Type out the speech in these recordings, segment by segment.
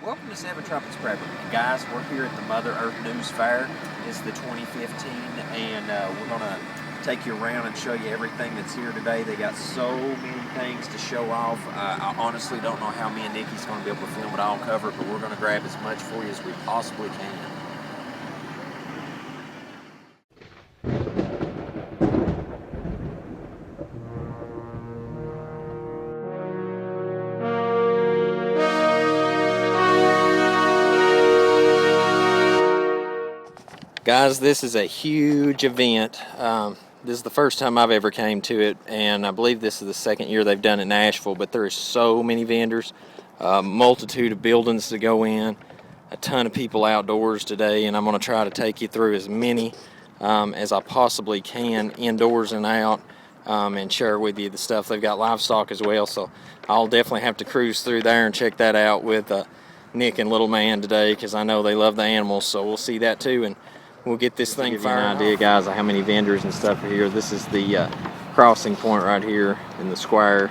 Welcome to Seven Tropics Prepper. Guys, we're here at the Mother Earth News Fair. It's the 2015, and we're going to take you around and show you everything that's here today. They got so many things to show off. I honestly don't know how me and Nikki's going to be able to film it all covered, but we're going to grab as much for you as we possibly can. Guys, this is a huge event. This is the first time I've ever came to it, and I believe this is the second year they've done it in Nashville, but there are so many vendors, a multitude of buildings to go in, a ton of people outdoors today, and I'm going to try to take you through as many as I possibly can, indoors and out, and share with you the stuff. They've got livestock as well, so I'll definitely have to cruise through there and check that out with Nick and Little Man today, because I know they love the animals, so we'll see that too. And we'll get this thing fired. An idea, guys, of how many vendors and stuff are here. This is the crossing point right here in the square.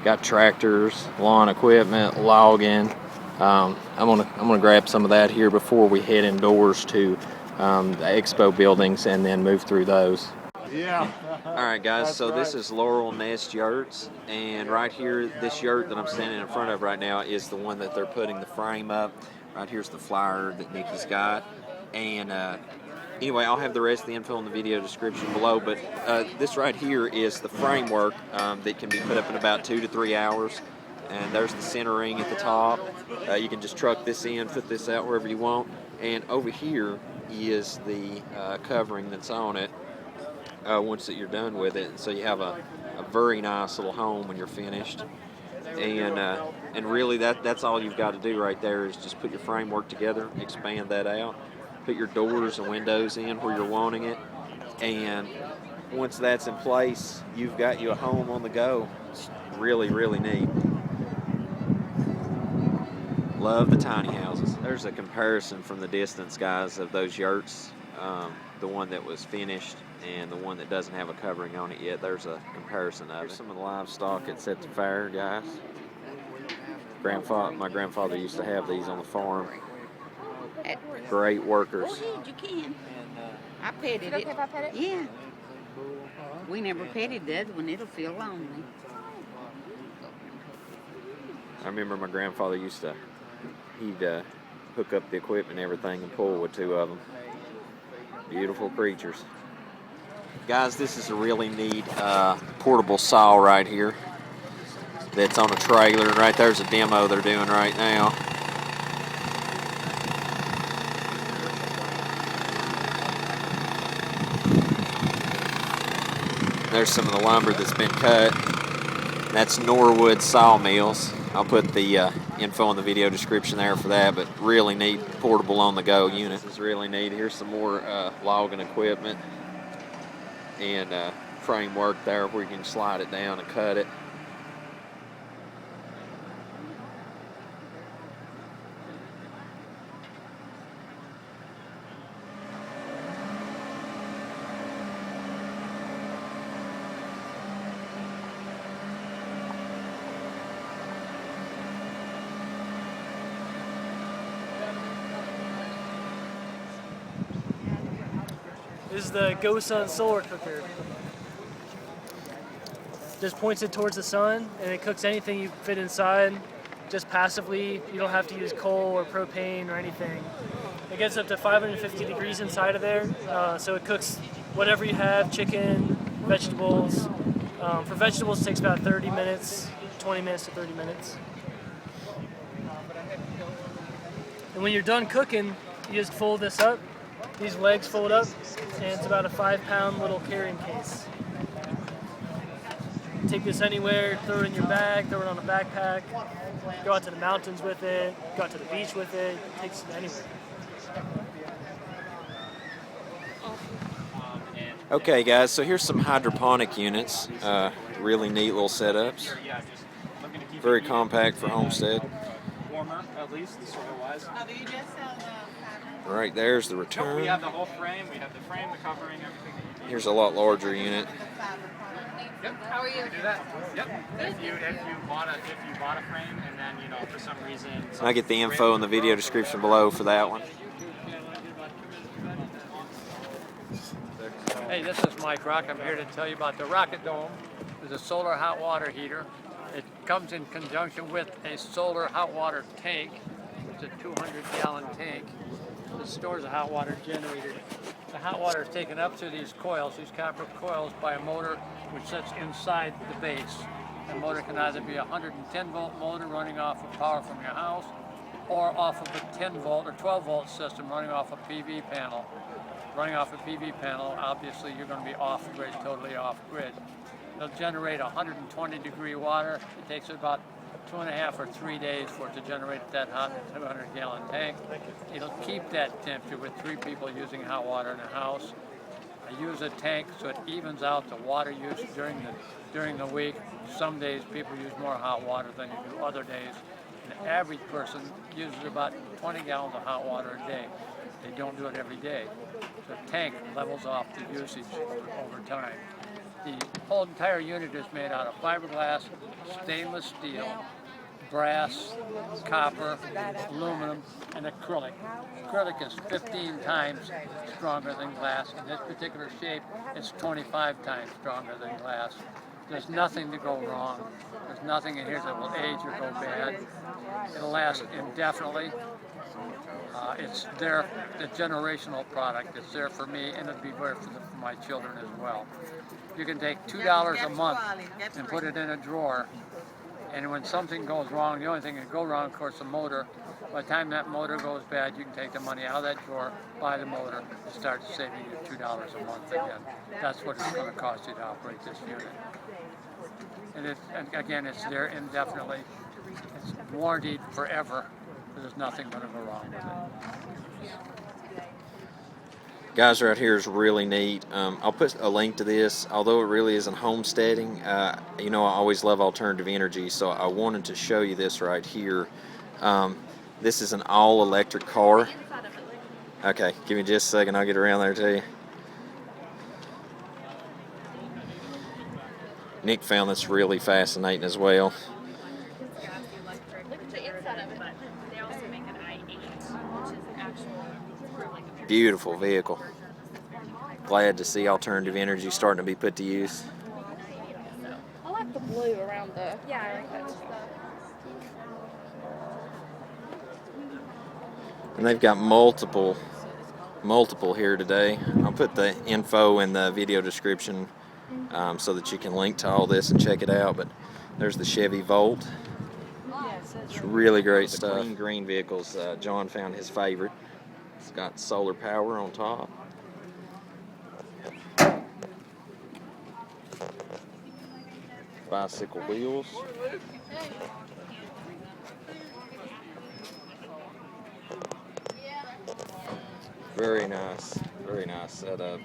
Got tractors, lawn equipment, logging. I'm gonna grab some of that here before we head indoors to the expo buildings and then move through those. Yeah. All right, guys. So this is Laurel Nest Yurts, and right here, this yurt that I'm standing in front of right now is the one that they're putting the frame up. Right here's the flyer that Nikki's got. And anyway, I'll have the rest of the info in the video description below, but this right here is the framework that can be put up in about 2 to 3 hours. And there's the center ring at the top. You can just truck this in, put this out wherever you want. And over here is the covering that's on it once that you're done with it. And so you have a very nice little home when you're finished. And really that's all you've got to do right there is just put your framework together, expand that out. Put your doors and windows in where you're wanting it, and once that's in place, you've got you a home on the go. It's really, really neat. Love the tiny houses. There's a comparison from the distance, guys, of those yurts. The one that was finished and the one that doesn't have a covering on it yet. There's a comparison of it. Here's some of the livestock that's at the fair, guys. My grandfather used to have these on the farm. Great workers. Go ahead, you can. I petted it. Okay if I pet it? Yeah. We never petted the other one. It'll feel lonely. I remember my grandfather he'd hook up the equipment and everything and pull with 2 of them. Beautiful creatures. Guys, this is a really neat portable saw right here that's on a trailer. Right there's a demo they're doing right now. There's some of the lumber that's been cut. That's Norwood Sawmills. I'll put the info in the video description there for that, but really neat portable on-the-go unit. This is really neat. Here's some more logging equipment and framework there where you can slide it down and cut it. This is the Go Sun solar cooker. Just points it towards the sun and it cooks anything you fit inside just passively. You don't have to use coal or propane or anything. It gets up to 550 degrees inside of there, so it cooks whatever you have, chicken, vegetables. For vegetables it takes about 30 minutes, 20 minutes to 30 minutes. And when you're done cooking, you just fold this up. These legs fold up, and it's about a 5-pound little carrying case. Take this anywhere, throw it in your bag, throw it on a backpack, go out to the mountains with it, go out to the beach with it, takes it anywhere. Okay, guys, so here's some hydroponic units. Really neat little setups. Very compact for Homestead. Warmer, at least, wise. Right there's the return. We have the whole frame. We have the frame, the covering, everything. Here's a lot larger unit. Yep. How are you? Do that. Yep. If you bought a frame and then for some reason. I get the info in the video description below for that one. Hey, this is Mike Rock. I'm here to tell you about the Rocket Dome. It's a solar hot water heater. It comes in conjunction with a solar hot water tank. It's a 200-gallon tank that stores the hot water generated. The hot water is taken up through these coils, these copper coils, by a motor which sits inside the base. The motor can either be a 110-volt motor running off of power from your house, or off of a 10-volt or 12-volt system running off a PV panel. Running off a PV panel, obviously you're going to be off-grid, totally off-grid. It'll generate 120-degree water. It takes about 2.5 or 3 days for it to generate that hot 200-gallon tank. It'll keep that temperature with 3 people using hot water in a house. I use a tank so it evens out the water use during the week. Some days people use more hot water than you do other days. The average person uses about 20 gallons of hot water a day. They don't do it every day. So the tank levels off the usage over time. The whole entire unit is made out of fiberglass, stainless steel, brass, copper, aluminum, and acrylic. Acrylic is 15 times stronger than glass. In this particular shape, it's 25 times stronger than glass. There's nothing to go wrong. There's nothing in here that will age or go bad. It'll last indefinitely. It's there, the generational product. It's there for me, and it'll be there for my children as well. You can take $2 a month and put it in a drawer, and when something goes wrong, the only thing that goes wrong, of course, the motor. By the time that motor goes bad, you can take the money out of that drawer, buy the motor, and start saving you $2 a month again. That's what it's going to cost you to operate this unit. And again, it's there indefinitely. It's warranted forever. There's nothing going to go wrong with it. Guys, right here is really neat. I'll put a link to this. Although it really isn't homesteading, I always love alternative energy, so I wanted to show you this right here. This is an all-electric car. Okay, give me just a second. I'll get around there to you. Nick found this really fascinating as well. Beautiful vehicle. Glad to see alternative energy starting to be put to use. I like the blue around the. Yeah, I like that stuff. And they've got multiple here today. I'll put the info in the video description so that you can link to all this and check it out. But there's the Chevy Volt. It's really great stuff. Clean green vehicles, John found his favorite. It's got solar power on top. Bicycle wheels. Very nice setup.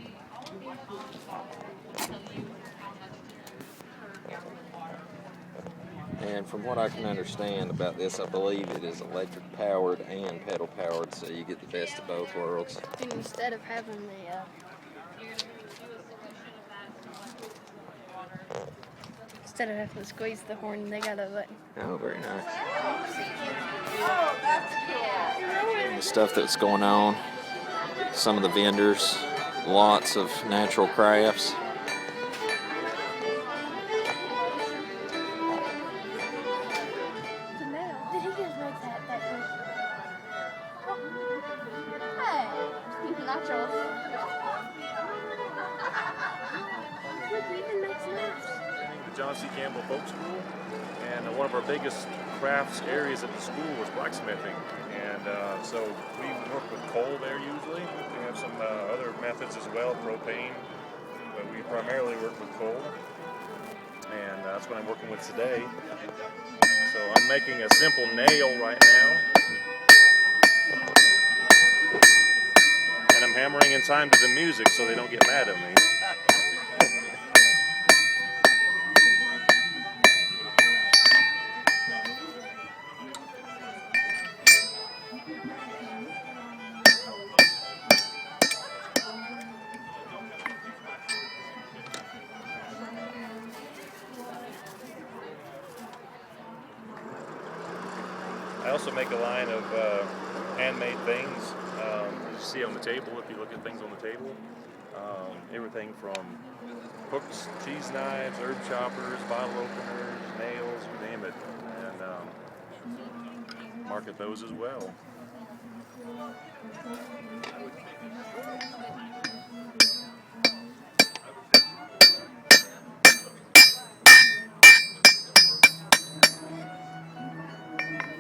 And from what I can understand about this, I believe it is electric powered and pedal powered, so you get the best of both worlds. And instead of having the instead of having to squeeze the horn, they got a button. Oh, very nice. The stuff that's going on. Some of the vendors, lots of natural crafts. Did he just make that person? Hey, nachos. Look, he even makes maps. The John C. Campbell Folk School, and one of our biggest crafts areas at the school was blacksmithing, and so we work with coal there usually. We have some other methods as well, propane, but we primarily work with coal, and that's what I'm working with today. So I'm making a simple nail right now, and I'm hammering in time to the music so they don't get mad at me. also make a line of handmade things. You see on the table, if you look at things on the table, everything from hooks, cheese knives, herb choppers, bottle openers, nails, you name it, and market those as well.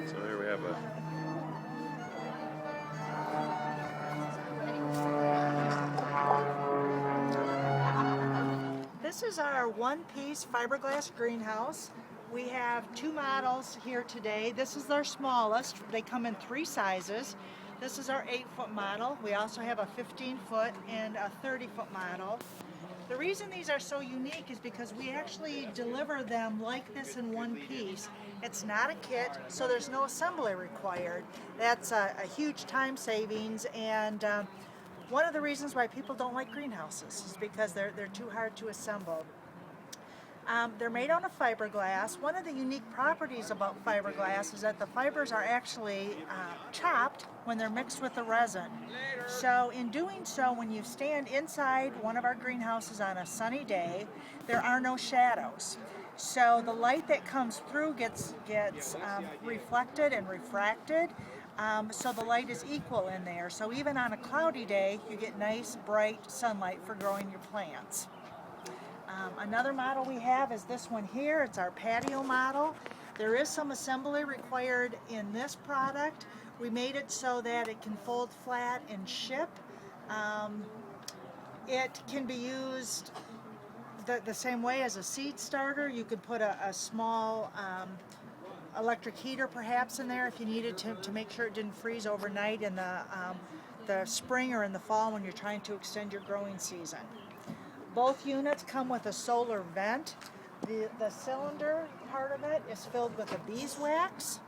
So there we have a This is our one-piece fiberglass greenhouse. We have 2 models here today. This is our smallest. They come in 3 sizes. This is our 8-foot model. We also have a 15-foot and a 30-foot model. The reason these are so unique is because we actually deliver them like this in one piece. It's not a kit, so there's no assembly required. That's a huge time savings, and one of the reasons why people don't like greenhouses is because they're too hard to assemble. They're made out of fiberglass. One of the unique properties about fiberglass is that the fibers are actually chopped when they're mixed with the resin. So in doing so, when you stand inside one of our greenhouses on a sunny day, there are no shadows. So the light that comes through gets reflected and refracted. So the light is equal in there. So even on a cloudy day, you get nice, bright sunlight for growing your plants. Another model we have is this one here. It's our patio model. There is some assembly required in this product. We made it so that it can fold flat and ship. It can be used the same way as a seed starter. You could put a small electric heater perhaps in there if you needed to make sure it didn't freeze overnight in the spring or in the fall when you're trying to extend your growing season. Both units come with a solar vent. The cylinder part of it is filled with a beeswax.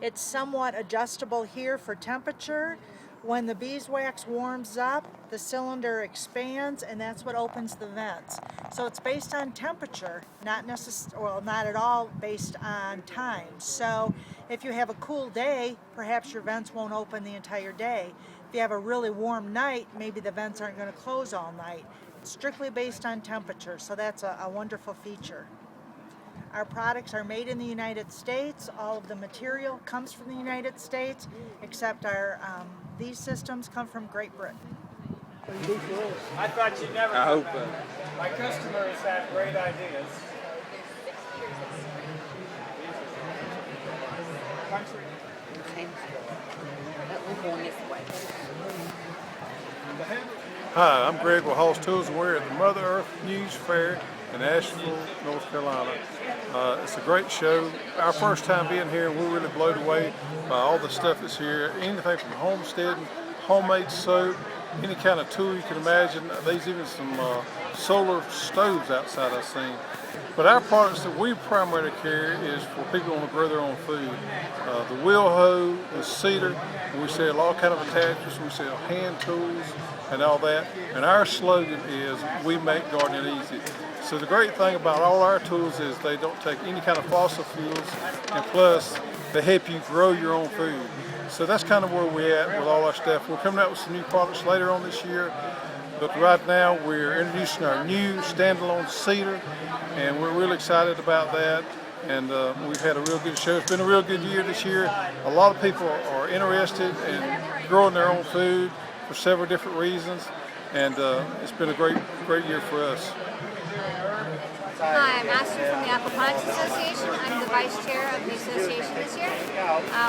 It's somewhat adjustable here for temperature. When the beeswax warms up, the cylinder expands, and that's what opens the vents. So it's based on temperature, not at all based on time. So if you have a cool day, perhaps your vents won't open the entire day. If you have a really warm night, maybe the vents aren't going to close all night. It's strictly based on temperature, so that's a wonderful feature. Our products are made in the United States. All of the material comes from the United States, except these systems come from Great Britain. I thought you'd never. I hope. My customers have great ideas. We're going this way. Hi, I'm Greg with Hall's Tools, and we're at the Mother Earth News Fair in Asheville, North Carolina. It's a great show. Our first time being here, and we're really blown away by all the stuff that's here. Anything from Homestead, homemade soap, any kind of tool you can imagine. There's even some solar stoves outside I've seen. But our products that we primarily carry is for people who want to grow their own food. The wheel hoe, the cedar, we sell all kind of attachments, we sell hand tools and all that. And our slogan is, we make gardening easy. So the great thing about all our tools is they don't take any kind of fossil fuels, and plus they help you grow your own food. So that's kind of where we're at with all our stuff. We're coming out with some new products later on this year, but right now we're introducing our new standalone cedar, and we're really excited about that. And we've had a real good show. It's been a real good year this year. A lot of people are interested in growing their own food for several different reasons, and it's been a great year for us. Hi, I'm Ashley from the Aquaponics Association. I'm the vice chair of the association this year.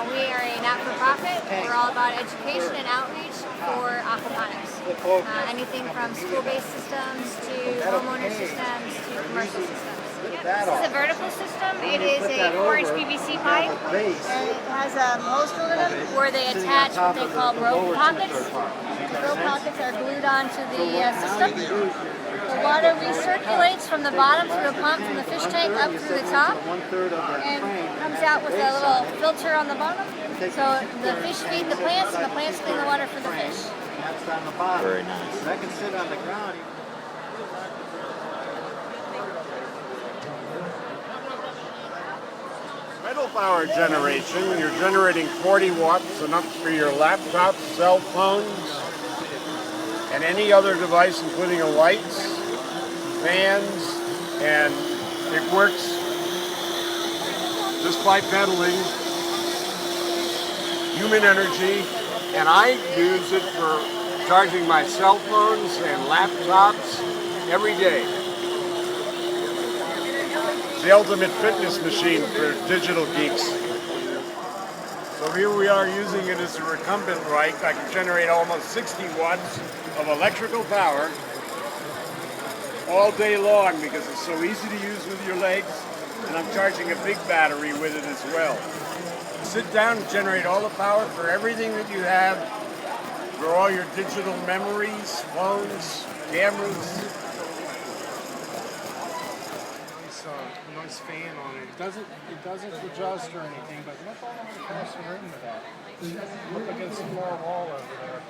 We are a not-for-profit. We're all about education and outreach for aquaponics. Anything from school-based systems to homeowner systems to commercial systems. This is a vertical system. It is a 4-inch PVC pipe. And it has a hose in them where they attach what they call rope pockets. The rope pockets are glued onto the system. The water recirculates from the bottom through a pump from the fish tank up through the top and comes out with a little filter on the bottom. So the fish feed the plants and the plants clean the water for the fish. Very nice. I can sit on the ground. Idle power generation, you're generating 40 watts, enough for your laptops, cell phones, and any other device, including your lights, fans, and it works just by pedaling human energy. And I use it for charging my cell phones and laptops every day. It's the ultimate fitness machine for digital geeks. So here we are using it as a recumbent bike. I can generate almost 60 watts of electrical power all day long because it's so easy to use with your legs, and I'm charging a big battery with it as well. Sit down and generate all the power for everything that you have, for all your digital memories, phones, cameras. Nice fan on it. It doesn't adjust or anything, but look all the way across the room with that. Look against the far wall over there.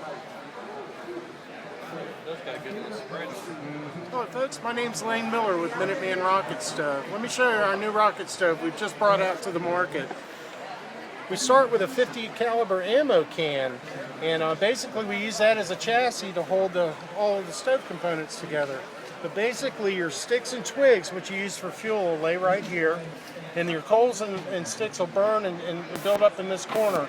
That's got a good little spread. Hello folks, my name's Lane Miller with Minuteman Rocket Stove. Let me show you our new rocket stove we've just brought out to the market. We start with a 50 caliber ammo can, and basically we use that as a chassis to hold all of the stove components together. But basically your sticks and twigs, which you use for fuel, will lay right here, and your coals and sticks will burn and build up in this corner.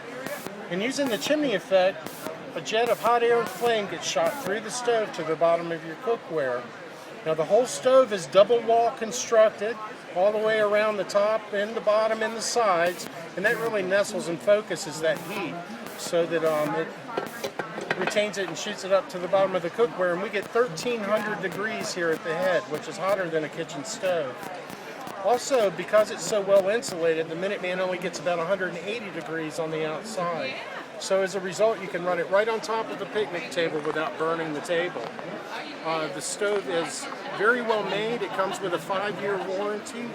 And using the chimney effect, a jet of hot air and flame gets shot through the stove to the bottom of your cookware. Now the whole stove is double wall constructed, all the way around the top and the bottom and the sides, and that really nestles and focuses that heat so that it retains it and shoots it up to the bottom of the cookware, and we get 1,300 degrees here at the head, which is hotter than a kitchen stove. Also, because it's so well insulated, the Minuteman only gets about 180 degrees on the outside. So as a result, you can run it right on top of the picnic table without burning the table. The stove is very well made. It comes with a 5-year warranty.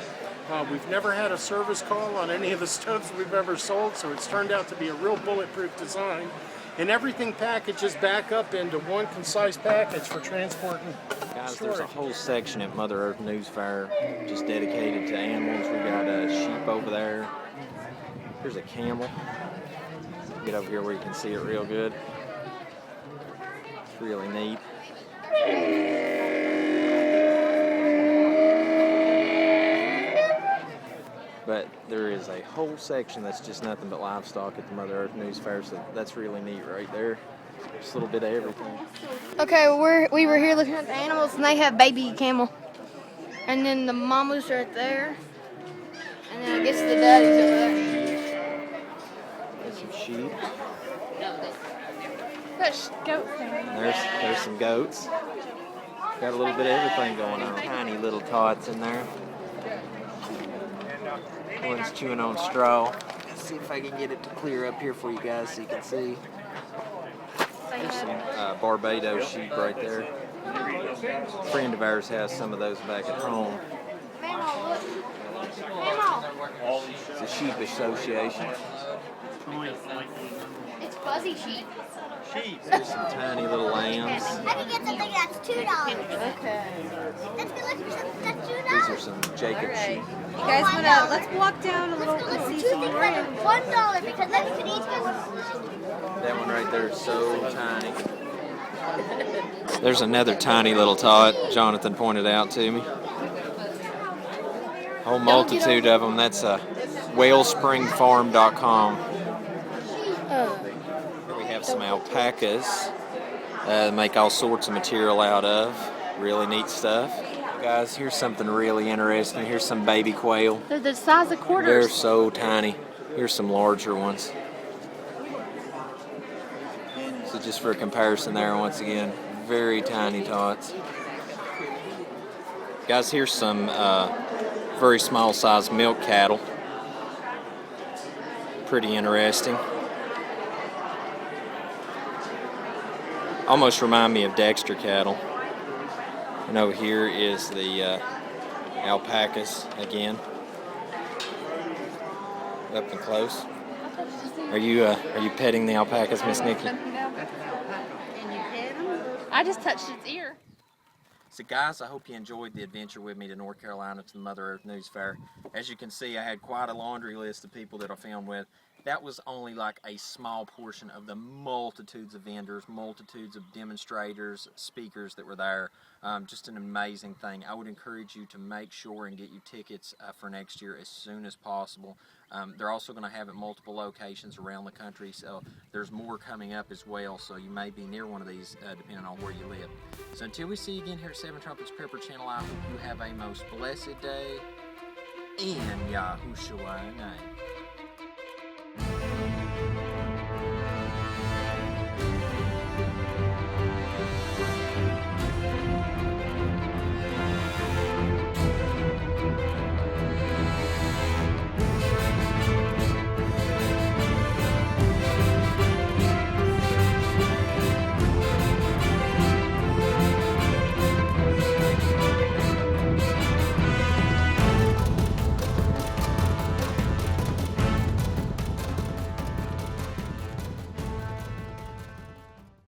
We've never had a service call on any of the stoves we've ever sold, so it's turned out to be a real bulletproof design. And everything packages back up into one concise package for transport and Guys, storage. there's a whole section at Mother Earth News Fair just dedicated to animals. We got a sheep over there. Here's a camel. Get over here where you can see it real good. It's really neat. But there is a whole section that's just nothing but livestock at the Mother Earth News Fair, so that's really neat right there. Just a little bit of everything. Okay, we were here looking at the animals, and they have baby camel. And then the mama's right there. And then I guess the daddy's over there. There's some sheep. There's goats there. And there's some goats. Got a little bit of everything going on. Tiny little tots in there. One's chewing on straw. Let's see if I can get it to clear up here for you guys so you can see. There's some Barbados sheep right there. A friend of ours has some of those back at home. It's a sheep association. It's fuzzy sheep. There's some tiny little lambs. I can get something that's $2. Okay. That's $2. These are some Jacob sheep. You guys wanna, let's walk down a little and see some more. $1 because then you can each get one. That one right there is so tiny. There's another tiny little tot Jonathan pointed out to me. Whole multitude of them. That's whalespringfarm.com. Here we have some alpacas. Make all sorts of material out of. Really neat stuff. Guys, here's something really interesting. Here's some baby quail. They're the size of quarters. They're so tiny. Here's some larger ones. So just for a comparison there, once again, very tiny tots. Guys, here's some very small size milk cattle. Pretty interesting. Almost remind me of Dexter cattle. And over here is the alpacas again, up and close. Are you petting the alpacas, Miss Nikki? I just touched its ear. So guys, I hope you enjoyed the adventure with me to North Carolina to the Mother Earth News Fair. As you can see, I had quite a laundry list of people that I filmed with. That was only like a small portion of the multitudes of vendors, multitudes of demonstrators, speakers that were there. Just an amazing thing. I would encourage you to make sure and get you tickets for next year as soon as possible. They're also going to have it multiple locations around the country, so there's more coming up as well, so you may be near one of these depending on where you live. So until we see you again here at Seven Trumpets Prepper Channel, I hope you have a most blessed day in Yahushua's name.